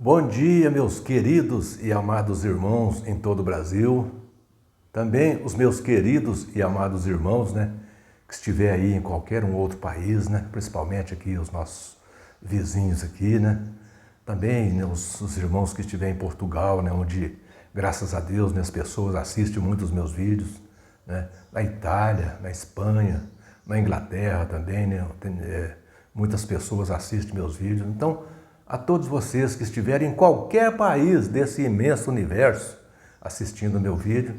Bom dia, meus queridos e amados irmãos em todo o Brasil. Também os meus queridos e amados irmãos, que estiver aí em qualquer um outro país, principalmente aqui os nossos vizinhos aqui, Também os irmãos que estiverem em Portugal, onde, graças a Deus, as pessoas assistem muito os meus vídeos, Na Itália, na Espanha, na Inglaterra também, muitas pessoas assistem meus vídeos. Então, a todos vocês que estiverem em qualquer país desse imenso universo assistindo o meu vídeo,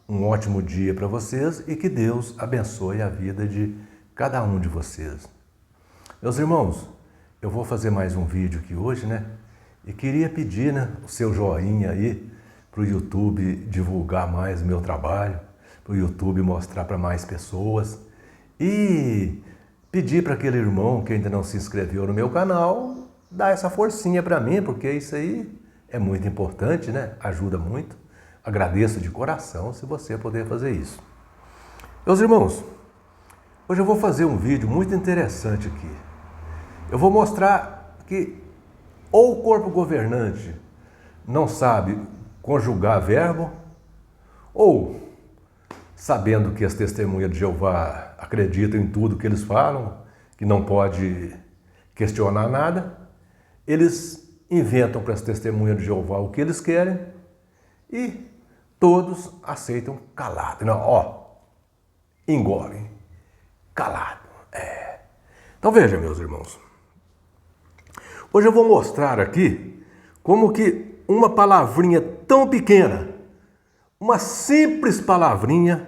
um ótimo dia para vocês e que Deus abençoe a vida de cada um de vocês. Meus irmãos, eu vou fazer mais um vídeo aqui hoje, E queria pedir, o seu joinha aí para o YouTube divulgar mais o meu trabalho, para o YouTube mostrar para mais pessoas e pedir para aquele irmão que ainda não se inscreveu no meu canal dar essa forcinha para mim, porque isso aí é muito importante, Ajuda muito. Agradeço de coração se você puder fazer isso. Meus irmãos, hoje eu vou fazer um vídeo muito interessante aqui. Eu vou mostrar que ou o corpo governante não sabe conjugar verbo, ou, sabendo que as testemunhas de Jeová acreditam em tudo que eles falam, que não pode questionar nada, eles inventam para as testemunhas de Jeová o que eles querem e todos aceitam calado. Engolem, calado. Então veja, meus irmãos. Hoje eu vou mostrar aqui como que uma palavrinha tão pequena, uma simples palavrinha,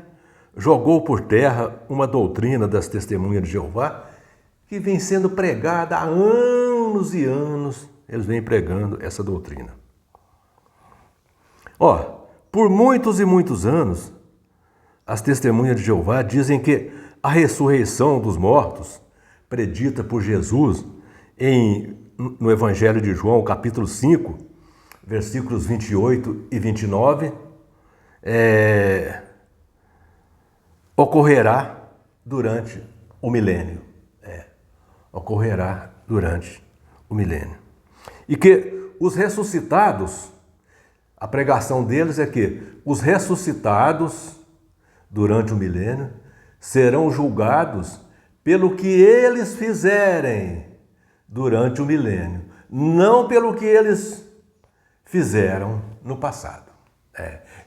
jogou por terra uma doutrina das testemunhas de Jeová que vem sendo pregada há anos e anos. Eles vêm pregando essa doutrina. Por muitos e muitos anos, as testemunhas de Jeová dizem que a ressurreição dos mortos, predita por Jesus no Evangelho de João, capítulo 5, versículos 28 e 29, ocorrerá durante o milênio. Ocorrerá durante o milênio. E que os ressuscitados, a pregação deles é que os ressuscitados durante o milênio serão julgados pelo que eles fizerem durante o milênio, não pelo que eles fizeram no passado.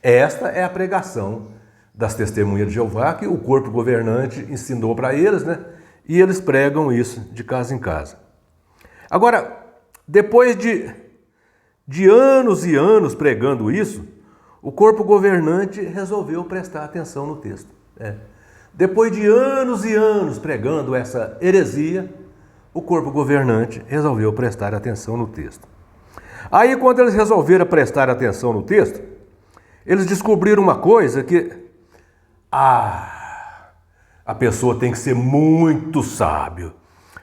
Esta é a pregação das testemunhas de Jeová que o corpo governante ensinou para eles, E eles pregam isso de casa em casa. Agora, depois de anos e anos pregando isso, o corpo governante resolveu prestar atenção no texto. Depois de anos e anos pregando essa heresia, o corpo governante resolveu prestar atenção no texto. Aí, quando eles resolveram prestar atenção no texto, eles descobriram uma coisa que a pessoa tem que ser muito sábio.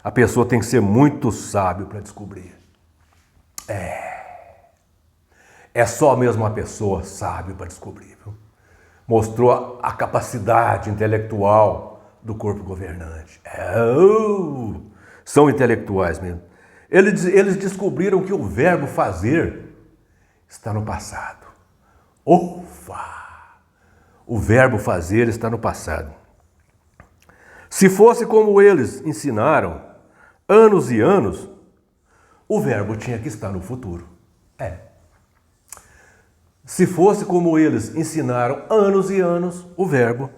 A pessoa tem que ser muito sábio para descobrir. É só mesmo uma pessoa sábia para descobrir. Viu? Mostrou a capacidade intelectual do corpo governante. São intelectuais mesmo. Eles descobriram que o verbo fazer está no passado. Ufa! O verbo fazer está no passado. Se fosse como eles ensinaram, anos e anos, o verbo tinha que estar no futuro. Se fosse como eles ensinaram anos e anos, o verbo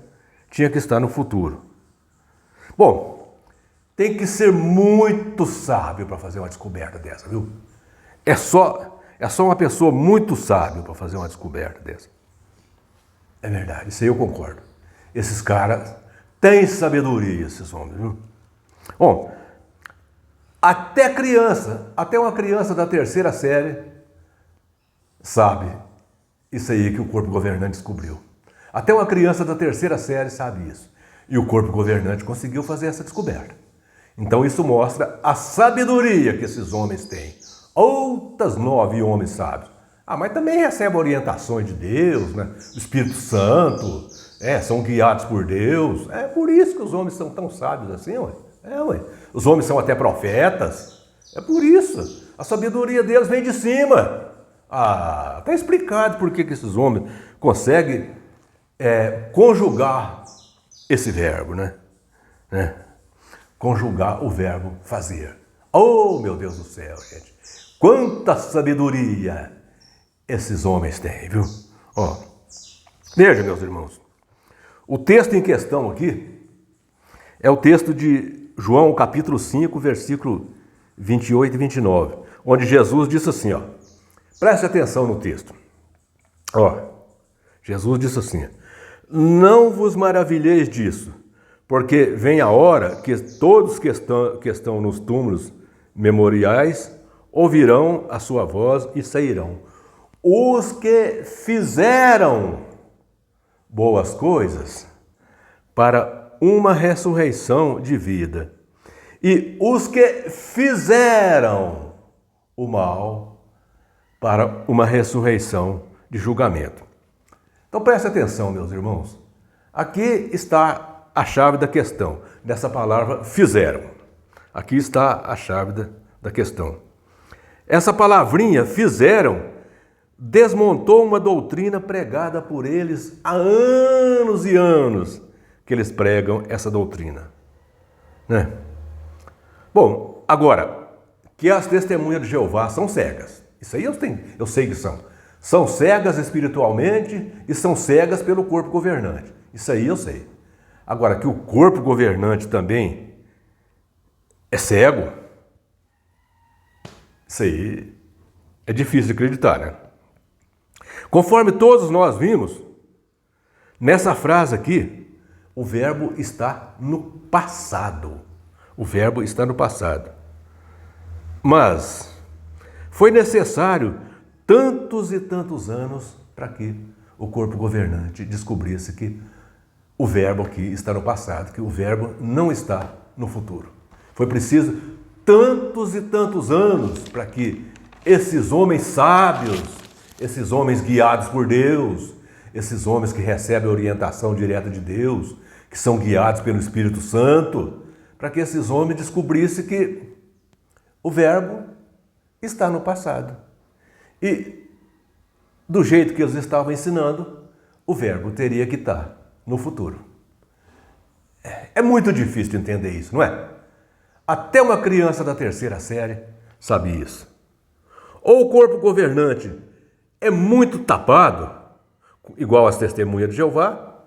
tinha que estar no futuro. Bom, tem que ser muito sábio para fazer uma descoberta dessa, viu? É só uma pessoa muito sábia para fazer uma descoberta dessa. É verdade, isso aí eu concordo. Esses caras têm sabedoria, esses homens, viu? Bom, até uma criança da terceira série sabe isso aí que o corpo governante descobriu. Até uma criança da terceira série sabe isso. E o corpo governante conseguiu fazer essa descoberta. Então isso mostra a sabedoria que esses homens têm. Outras 9 homens sábios. Mas também recebem orientações de Deus, do Espírito Santo. São guiados por Deus. É por isso que os homens são tão sábios assim, ué. Os homens são até profetas. É por isso. A sabedoria deles vem de cima. Ah, está explicado por que esses homens conseguem conjugar esse verbo, né? Conjugar o verbo fazer. Oh, meu Deus do céu, gente. Quanta sabedoria esses homens têm, viu? Ó, veja, meus irmãos. O texto em questão aqui é o texto de João, capítulo 5, versículo 28 e 29, onde Jesus disse assim, ó. Preste atenção no texto. Ó, Jesus disse assim: não vos maravilheis disso, porque vem a hora que todos que estão nos túmulos memoriais ouvirão a sua voz e sairão. Os que fizeram boas coisas para uma ressurreição de vida, e os que fizeram o mal para uma ressurreição de julgamento. Então preste atenção, meus irmãos. Aqui está a chave da questão, dessa palavra fizeram. Aqui está a chave da questão. Essa palavrinha fizeram desmontou uma doutrina pregada por eles há anos e anos que eles pregam essa doutrina. Né? Bom, agora, que as testemunhas de Jeová são cegas. Isso aí eu sei que são. São cegas espiritualmente e são cegas pelo corpo governante. Isso aí eu sei. Agora, que o corpo governante também é cego, isso aí é difícil de acreditar, né? Conforme todos nós vimos, nessa frase aqui, o verbo está no passado. O verbo está no passado. Mas foi necessário tantos e tantos anos para que o corpo governante descobrisse que o verbo aqui está no passado, que o verbo não está no futuro. Foi preciso tantos e tantos anos para que esses homens sábios, esses homens guiados por Deus, esses homens que recebem a orientação direta de Deus, que são guiados pelo Espírito Santo, para que esses homens descobrissem que o verbo está no passado. E do jeito que eles estavam ensinando, o verbo teria que estar no futuro. É muito difícil de entender isso, não é? Até uma criança da terceira série sabe isso. Ou o corpo governante é muito tapado, igual as testemunhas de Jeová,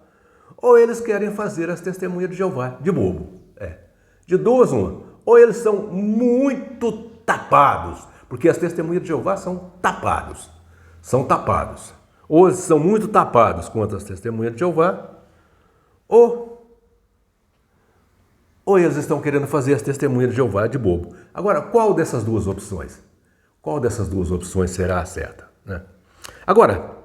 ou eles querem fazer as testemunhas de Jeová de bobo. De duas, uma. Ou eles são muito tapados, porque as testemunhas de Jeová são tapados. São tapados. Ou eles são muito tapados quanto as testemunhas de Jeová, ou eles estão querendo fazer as testemunhas de Jeová de bobo. Agora, qual dessas duas opções? Qual dessas duas opções será a certa? Né? Agora,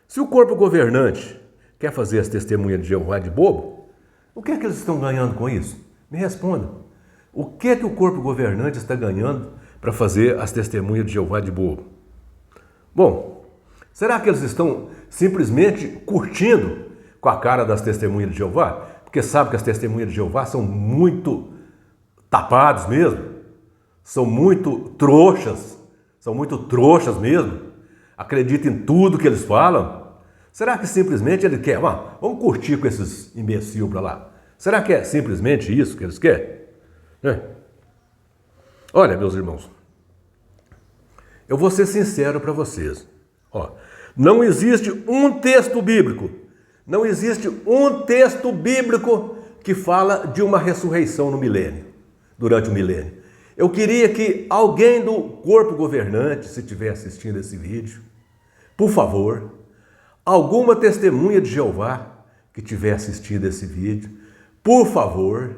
se o corpo governante quer fazer as testemunhas de Jeová de bobo, o que é que eles estão ganhando com isso? Me responda. O que é que o corpo governante está ganhando para fazer as testemunhas de Jeová de bobo? Bom, será que eles estão simplesmente curtindo com a cara das testemunhas de Jeová? Porque sabe que as testemunhas de Jeová são muito tapados mesmo, são muito trouxas mesmo, acreditam em tudo que eles falam. Será que simplesmente ele quer, vamos curtir com esses imbecil para lá? Será que é simplesmente isso que eles querem? Olha, meus irmãos, eu vou ser sincero para vocês. Não existe um texto bíblico, que fala de uma ressurreição no milênio, durante o milênio. Eu queria que alguém do corpo governante, se estiver assistindo esse vídeo, por favor, alguma testemunha de Jeová que estiver assistindo esse vídeo, por favor,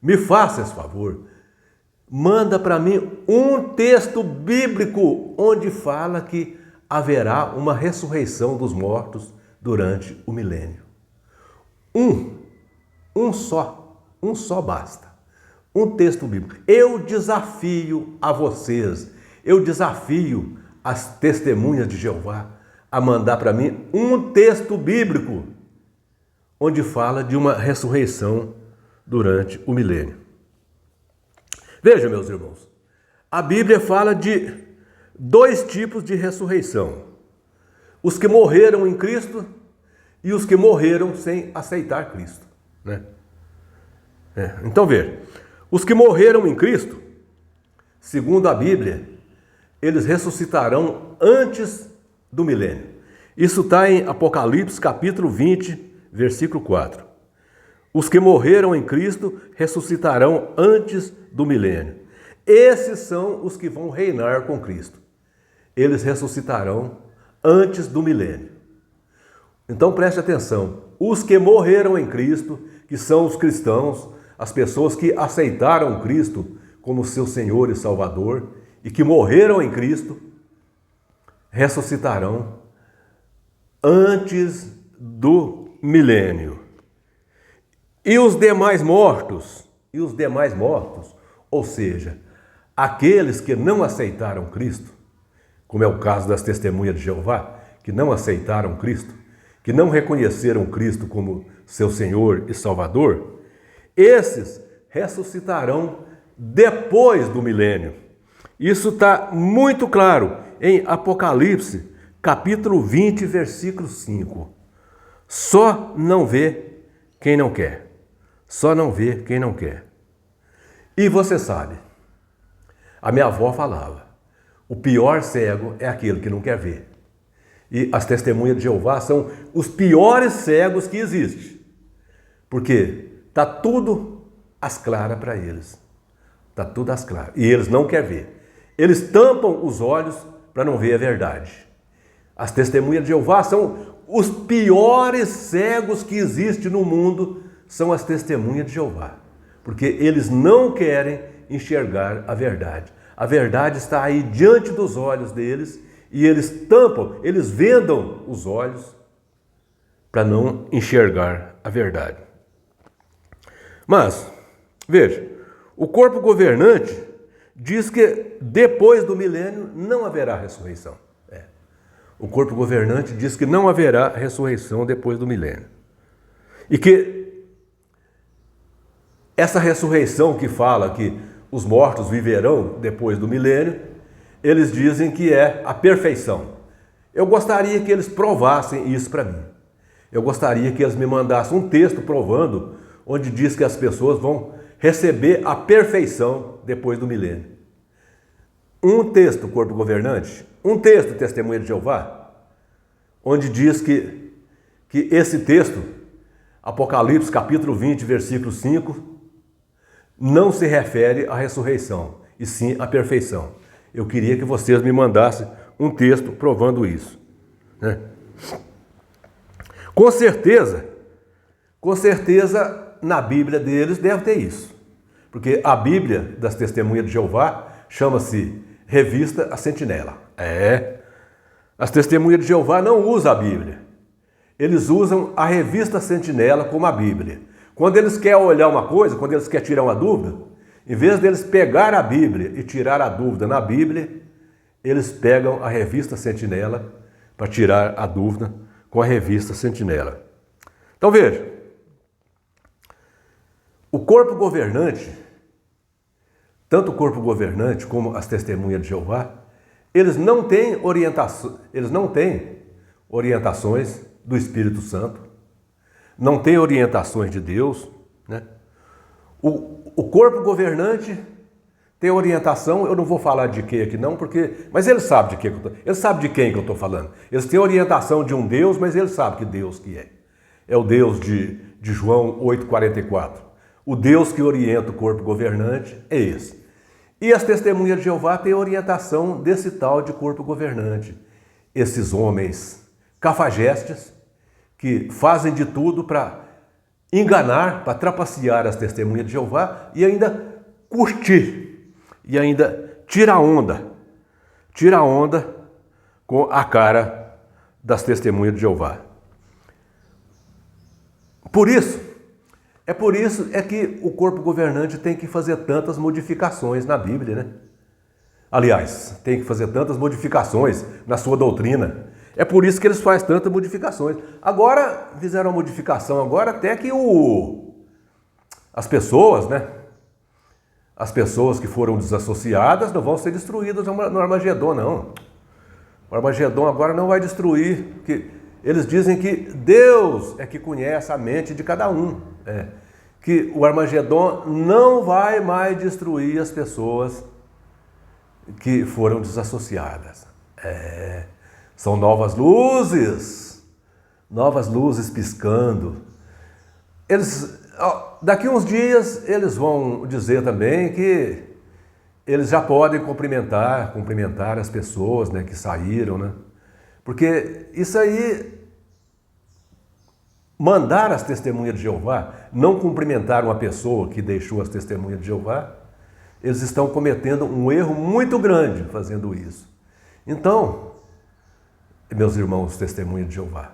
me faça esse favor, manda para mim um texto bíblico onde fala que haverá uma ressurreição dos mortos durante o milênio. Um só basta. Um texto bíblico. Eu desafio a vocês, eu desafio as testemunhas de Jeová a mandar para mim um texto bíblico onde fala de uma ressurreição durante o milênio. Veja, meus irmãos, A Bíblia fala de dois tipos de ressurreição: os que morreram em Cristo e os que morreram sem aceitar Cristo, né? Então veja, os que morreram em Cristo, segundo a Bíblia, eles ressuscitarão antes do milênio. Isso está em Apocalipse capítulo 20, versículo 4. Os que morreram em Cristo ressuscitarão antes do milênio. Esses são os que vão reinar com Cristo. Eles ressuscitarão antes do milênio. Então preste atenção, os que morreram em Cristo, que são os cristãos, as pessoas que aceitaram Cristo como seu Senhor e Salvador e que morreram em Cristo, ressuscitarão antes do milênio. E os demais mortos, ou seja, aqueles que não aceitaram Cristo, como é o caso das testemunhas de Jeová, que não aceitaram Cristo, que não reconheceram Cristo como seu Senhor e Salvador, esses ressuscitarão depois do milênio. Isso está muito claro em Apocalipse, capítulo 20, versículo 5. Só não vê quem não quer. Só não vê quem não quer. E você sabe, a minha avó falava, o pior cego é aquele que não quer ver. E as testemunhas de Jeová são os piores cegos que existem. Porque está tudo às claras para eles. Está tudo às claras. E eles não querem ver. Eles tampam os olhos para não ver a verdade. As testemunhas de Jeová são os piores cegos que existem no mundo, são as testemunhas de Jeová. Porque eles não querem enxergar a verdade. A verdade está aí diante dos olhos deles e eles tampam, eles vendam os olhos para não enxergar a verdade. Mas, veja, o corpo governante diz que depois do milênio não haverá ressurreição. O corpo governante diz que não haverá ressurreição depois do milênio. E que essa ressurreição que fala que os mortos viverão depois do milênio, eles dizem que é a perfeição. Eu gostaria que eles provassem isso para mim. Eu gostaria que eles me mandassem um texto provando onde diz que as pessoas vão receber a perfeição depois do milênio. Um texto, corpo governante, um texto, testemunha de Jeová, onde diz que esse texto, Apocalipse capítulo 20, versículo 5, não se refere à ressurreição, e sim à perfeição. Eu queria que vocês me mandassem um texto provando isso, né? Com certeza, na Bíblia deles deve ter isso. Porque a Bíblia das Testemunhas de Jeová chama-se Revista A Sentinela. As Testemunhas de Jeová não usam a Bíblia. Eles usam a Revista Sentinela como a Bíblia. Quando eles querem olhar uma coisa, quando eles querem tirar uma dúvida, em vez deles pegar a Bíblia e tirar a dúvida na Bíblia, eles pegam a Revista Sentinela para tirar a dúvida com a Revista Sentinela. Então veja, o corpo governante, tanto o corpo governante como as testemunhas de Jeová, eles não têm orientações do Espírito Santo, não têm orientações de Deus, né? O corpo governante tem orientação, eu não vou falar de quem aqui não, mas eles sabem de quem que eu estou falando. Eles têm orientação de um Deus, mas eles sabem que Deus que é. É o Deus de João 8,44. O Deus que orienta o corpo governante é esse. E as testemunhas de Jeová têm orientação desse tal de corpo governante. Esses homens cafajestes que fazem de tudo para enganar, para trapacear as testemunhas de Jeová e ainda curtir, e ainda tira onda com a cara das testemunhas de Jeová. É por isso que o corpo governante tem que fazer tantas modificações na Bíblia, né? Aliás, tem que fazer tantas modificações na sua doutrina. É por isso que eles fazem tantas modificações. Agora, fizeram uma modificação agora até que as pessoas, né? as pessoas que foram desassociadas não vão ser destruídas no Armagedon, não. O Armagedon agora não vai destruir, porque eles dizem que Deus é que conhece a mente de cada um. Que o Armagedon não vai mais destruir as pessoas que foram desassociadas. São novas luzes piscando. Daqui uns dias eles vão dizer também que eles já podem cumprimentar as pessoas, né, que saíram, né? Porque isso aí, mandar as testemunhas de Jeová, não cumprimentar uma pessoa que deixou as testemunhas de Jeová, eles estão cometendo um erro muito grande fazendo isso. Então, meus irmãos testemunhas de Jeová,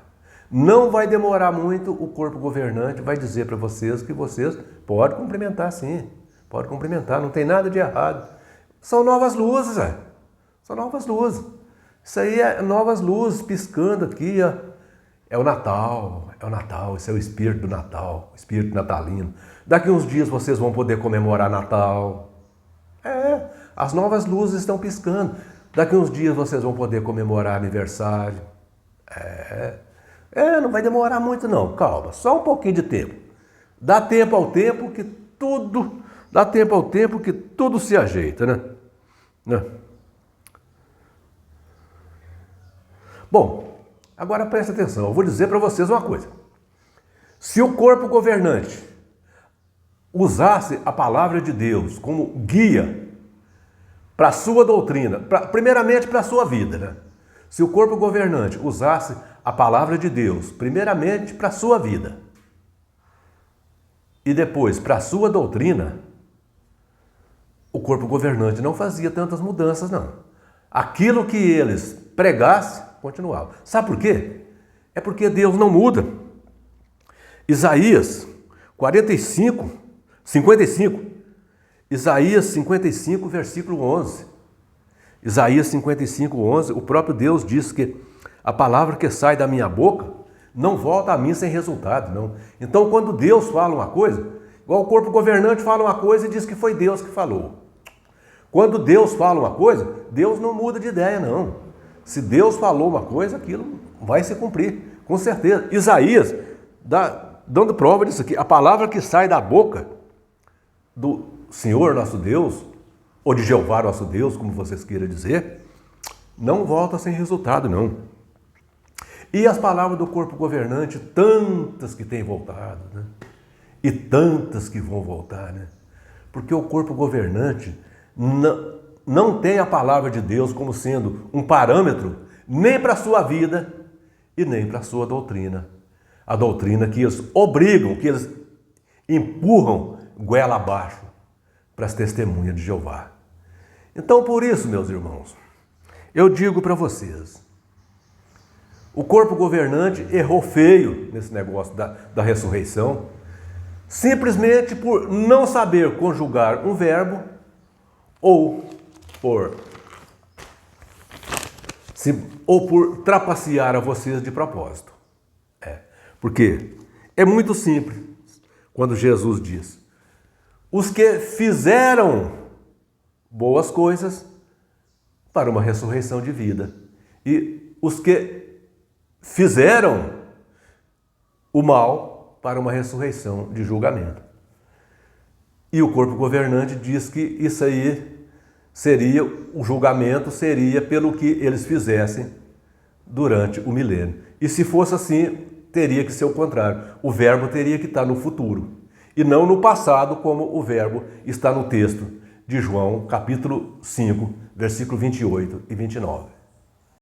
não vai demorar muito, o corpo governante vai dizer para vocês que vocês podem cumprimentar sim, pode cumprimentar, não tem nada de errado. São novas luzes, são novas luzes. Isso aí é novas luzes piscando aqui, ó. É o Natal, esse é o espírito do Natal, o espírito natalino. Daqui uns dias vocês vão poder comemorar Natal. As novas luzes estão piscando. Daqui uns dias vocês vão poder comemorar aniversário. Não vai demorar muito não, calma, só um pouquinho de tempo. Dá tempo ao tempo que tudo se ajeita, né? Bom, agora presta atenção, eu vou dizer para vocês uma coisa. Se o corpo governante usasse a palavra de Deus como guia para a sua doutrina, primeiramente para a sua vida, né? Se o corpo governante usasse a palavra de Deus, primeiramente para a sua vida e depois para a sua doutrina, o corpo governante não fazia tantas mudanças, não. Aquilo que eles pregassem, continuava. Sabe por quê? É porque Deus não muda. Isaías 55, Isaías 55, versículo 11. Isaías 55, 11, o próprio Deus diz que a palavra que sai da minha boca não volta a mim sem resultado, não. Então, quando Deus fala uma coisa, igual o corpo governante fala uma coisa e diz que foi Deus que falou. Quando Deus fala uma coisa, Deus não muda de ideia, não. Se Deus falou uma coisa, aquilo vai se cumprir, com certeza. Isaías, dando prova disso aqui, a palavra que sai da boca do Senhor nosso Deus, ou de Jeová nosso Deus, como vocês queiram dizer, não volta sem resultado, não. E as palavras do corpo governante, tantas que têm voltado, né? E tantas que vão voltar, né? Porque o corpo governante não tem a palavra de Deus como sendo um parâmetro nem para a sua vida e nem para a sua doutrina. A doutrina que eles obrigam, que eles empurram goela abaixo para as testemunhas de Jeová. Então, por isso, meus irmãos, eu digo para vocês, o corpo governante errou feio nesse negócio da ressurreição, simplesmente por não saber conjugar um verbo ou por trapacear a vocês de propósito. Porque é muito simples quando Jesus diz: os que fizeram boas coisas para uma ressurreição de vida, e os que fizeram o mal para uma ressurreição de julgamento. E o corpo governante diz que isso aí seria, o julgamento seria pelo que eles fizessem durante o milênio. E se fosse assim, teria que ser o contrário. O verbo teria que estar no futuro e não no passado, como o verbo está no texto de João, capítulo 5, versículo 28 e 29.